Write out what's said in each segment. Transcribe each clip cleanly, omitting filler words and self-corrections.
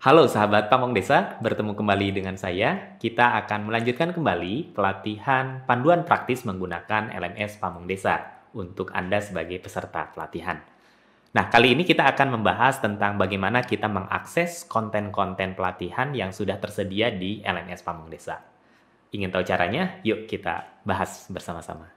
Halo sahabat Pamong Desa, bertemu kembali dengan saya. Kita akan melanjutkan kembali pelatihan panduan praktis menggunakan LMS Pamong Desa untuk Anda sebagai peserta pelatihan. Nah, kali ini kita akan membahas tentang bagaimana kita mengakses konten-konten pelatihan yang sudah tersedia di LMS Pamong Desa. Ingin tahu caranya? Yuk kita bahas bersama-sama.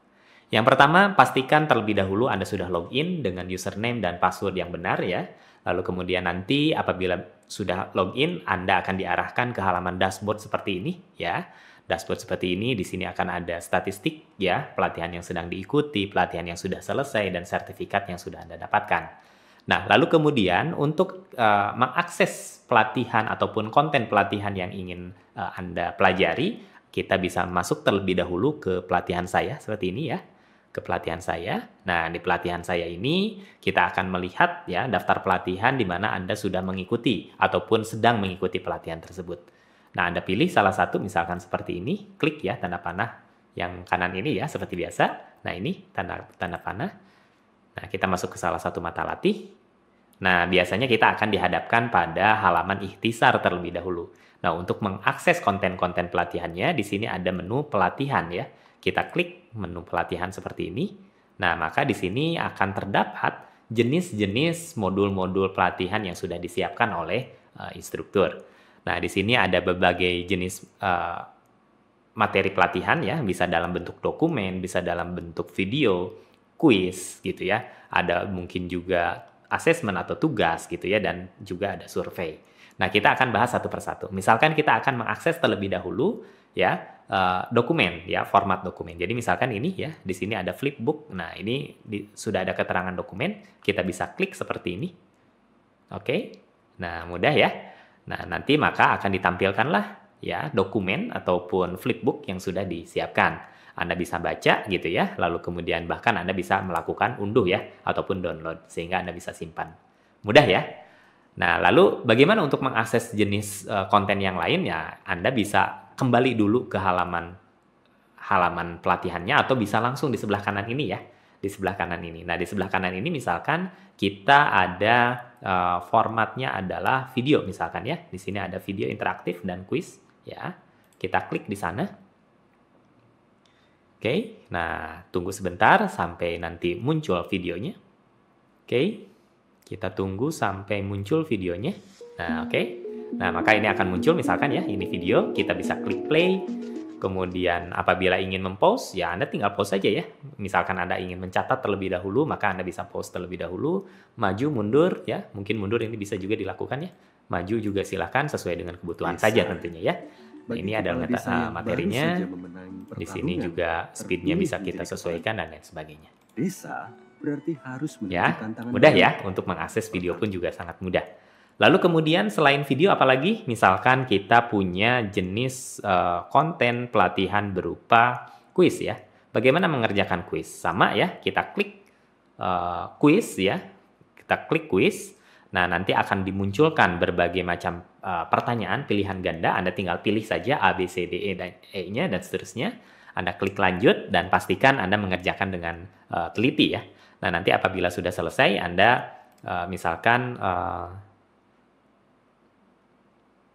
Yang pertama, pastikan terlebih dahulu Anda sudah login dengan username dan password yang benar ya. Lalu kemudian nanti apabila sudah login, Anda akan diarahkan ke halaman dashboard seperti ini ya. Dashboard seperti ini, di sini akan ada statistik ya, pelatihan yang sedang diikuti, pelatihan yang sudah selesai, dan sertifikat yang sudah Anda dapatkan. Nah, lalu kemudian untuk mengakses pelatihan ataupun konten pelatihan yang ingin Anda pelajari, kita bisa masuk terlebih dahulu ke pelatihan saya seperti ini ya, ke pelatihan saya. Nah, di pelatihan saya ini kita akan melihat ya daftar pelatihan di mana Anda sudah mengikuti ataupun sedang mengikuti pelatihan tersebut. Nah, Anda pilih salah satu misalkan seperti ini, klik ya tanda panah yang kanan ini ya seperti biasa. Nah, ini tanda panah. Nah, kita masuk ke salah satu mata latih. Nah, biasanya kita akan dihadapkan pada halaman ikhtisar terlebih dahulu. Nah, untuk mengakses konten-konten pelatihannya, di sini ada menu pelatihan ya. Kita klik menu pelatihan seperti ini. Nah, maka di sini akan terdapat jenis-jenis modul-modul pelatihan yang sudah disiapkan oleh instruktur. Nah, di sini ada berbagai jenis materi pelatihan ya, bisa dalam bentuk dokumen, bisa dalam bentuk video, kuis gitu ya. Ada mungkin juga assessment atau tugas gitu ya, dan juga ada survei. Nah, kita akan bahas satu persatu. Misalkan kita akan mengakses terlebih dahulu ya dokumen ya, format dokumen. Jadi misalkan ini ya, di sini ada flipbook. Nah, ini sudah ada keterangan dokumen, kita bisa klik seperti ini. Oke. Nah, mudah ya. Nah, nanti maka akan ditampilkanlah ya dokumen ataupun flipbook yang sudah disiapkan. Anda bisa baca gitu ya, lalu kemudian bahkan Anda bisa melakukan unduh ya, ataupun download, sehingga Anda bisa simpan. Mudah ya? Nah, lalu bagaimana untuk mengakses jenis konten yang lain ya? Anda bisa kembali dulu ke halaman pelatihannya, atau bisa langsung di sebelah kanan ini ya, di sebelah kanan ini. Nah, di sebelah kanan ini misalkan kita ada formatnya adalah video misalkan ya. Di sini ada video interaktif dan kuis ya. Kita klik di sana. Oke, nah tunggu sebentar sampai nanti muncul videonya. Oke, kita tunggu sampai muncul videonya. Nah, oke. Nah, maka ini akan muncul misalkan ya, ini video, kita bisa klik play. Kemudian apabila ingin mempost, ya Anda tinggal post saja ya. Misalkan Anda ingin mencatat terlebih dahulu, maka Anda bisa post terlebih dahulu. Maju, mundur ya, mungkin mundur ini bisa juga dilakukan ya. Maju juga silakan sesuai dengan kebutuhan saja tentunya ya. Nah, ini adalah materinya. Di sini juga speednya bisa kita sesuaikan dan lain sebagainya. Desa berarti harus ya, mudah ya, untuk mengakses video pun juga sangat mudah. Lalu kemudian selain video apalagi? Misalkan kita punya jenis konten pelatihan berupa kuis ya. Bagaimana mengerjakan kuis? Sama ya, kita klik kuis ya. Kita klik kuis. Nah, nanti akan dimunculkan berbagai macam pertanyaan pilihan ganda. Anda tinggal pilih saja A, B, C, D, E, dan E-nya dan seterusnya. Anda klik lanjut dan pastikan Anda mengerjakan dengan teliti ya. Nah, nanti apabila sudah selesai, Anda misalkan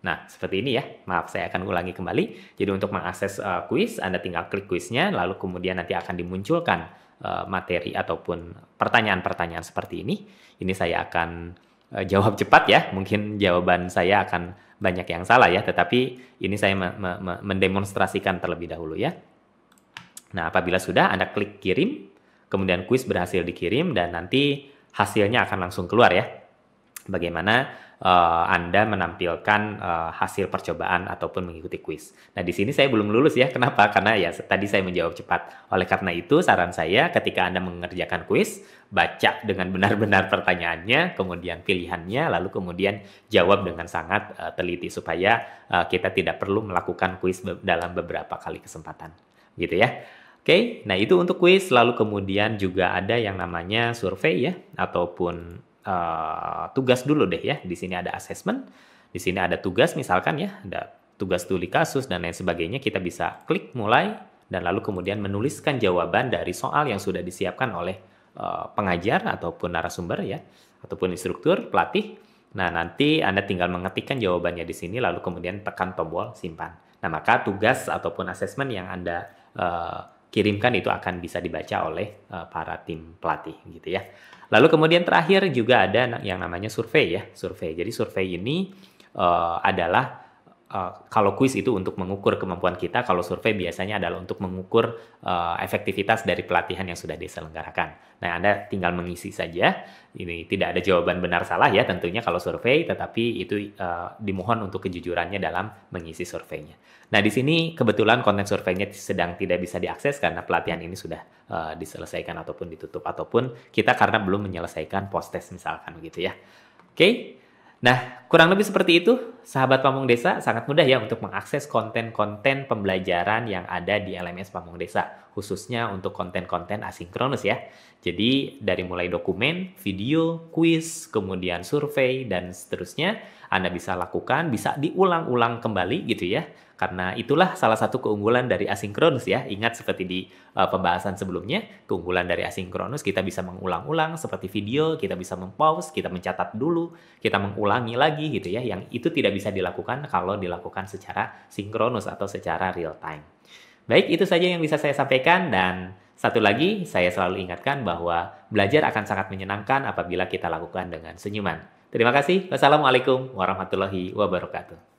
nah, seperti ini ya. Maaf, saya akan ulangi kembali. Jadi untuk mengakses kuis, Anda tinggal klik kuisnya, lalu kemudian nanti akan dimunculkan materi ataupun pertanyaan-pertanyaan seperti ini. Ini saya akan jawab cepat ya. Mungkin jawaban saya akan banyak yang salah ya, tetapi ini saya mendemonstrasikan terlebih dahulu ya. Nah, apabila sudah, Anda klik kirim, kemudian kuis berhasil dikirim, dan nanti hasilnya akan langsung keluar ya. Bagaimana Anda menampilkan hasil percobaan ataupun mengikuti kuis. Nah, di sini saya belum lulus ya. Kenapa? Karena ya tadi saya menjawab cepat. Oleh karena itu, saran saya ketika Anda mengerjakan kuis, baca dengan benar-benar pertanyaannya, kemudian pilihannya, lalu kemudian jawab dengan sangat teliti supaya kita tidak perlu melakukan kuis dalam beberapa kali kesempatan. Gitu ya. Oke, nah itu untuk kuis. Lalu kemudian juga ada yang namanya survei ya, ataupun tugas dulu deh ya. Di sini ada assessment, di sini ada tugas misalkan ya, ada tugas studi kasus dan lain sebagainya. Kita bisa klik mulai dan lalu kemudian menuliskan jawaban dari soal yang sudah disiapkan oleh pengajar ataupun narasumber ya, ataupun instruktur, pelatih. Nah, nanti Anda tinggal mengetikkan jawabannya di sini, lalu kemudian tekan tombol simpan. Nah, maka tugas ataupun asesmen yang Anda kirimkan itu akan bisa dibaca oleh para tim pelatih, gitu ya. Lalu kemudian terakhir juga ada yang namanya survei ya, survei. Jadi survei ini adalah kalau kuis itu untuk mengukur kemampuan kita, kalau survei biasanya adalah untuk mengukur efektivitas dari pelatihan yang sudah diselenggarakan. Nah, Anda tinggal mengisi saja. Ini tidak ada jawaban benar salah ya tentunya kalau survei, tetapi itu dimohon untuk kejujurannya dalam mengisi surveinya. Nah, di sini kebetulan konten surveinya sedang tidak bisa diakses karena pelatihan ini sudah diselesaikan ataupun ditutup, ataupun kita karena belum menyelesaikan post test misalkan begitu ya. Oke. Nah, kurang lebih seperti itu, sahabat Pamung Desa, sangat mudah ya untuk mengakses konten-konten pembelajaran yang ada di LMS Pamung Desa, khususnya untuk konten-konten asinkronus ya. Jadi, dari mulai dokumen, video, kuis, kemudian survei, dan seterusnya, Anda bisa lakukan, bisa diulang-ulang kembali gitu ya. Karena itulah salah satu keunggulan dari asinkronus ya. Ingat seperti di pembahasan sebelumnya, keunggulan dari asinkronus kita bisa mengulang-ulang seperti video, kita bisa mempause, kita mencatat dulu, kita mengulangi lagi gitu ya, yang itu tidak bisa dilakukan kalau dilakukan secara sinkronus atau secara real time. Baik, itu saja yang bisa saya sampaikan, dan satu lagi saya selalu ingatkan bahwa belajar akan sangat menyenangkan apabila kita lakukan dengan senyuman. Terima kasih. Wassalamualaikum warahmatullahi wabarakatuh.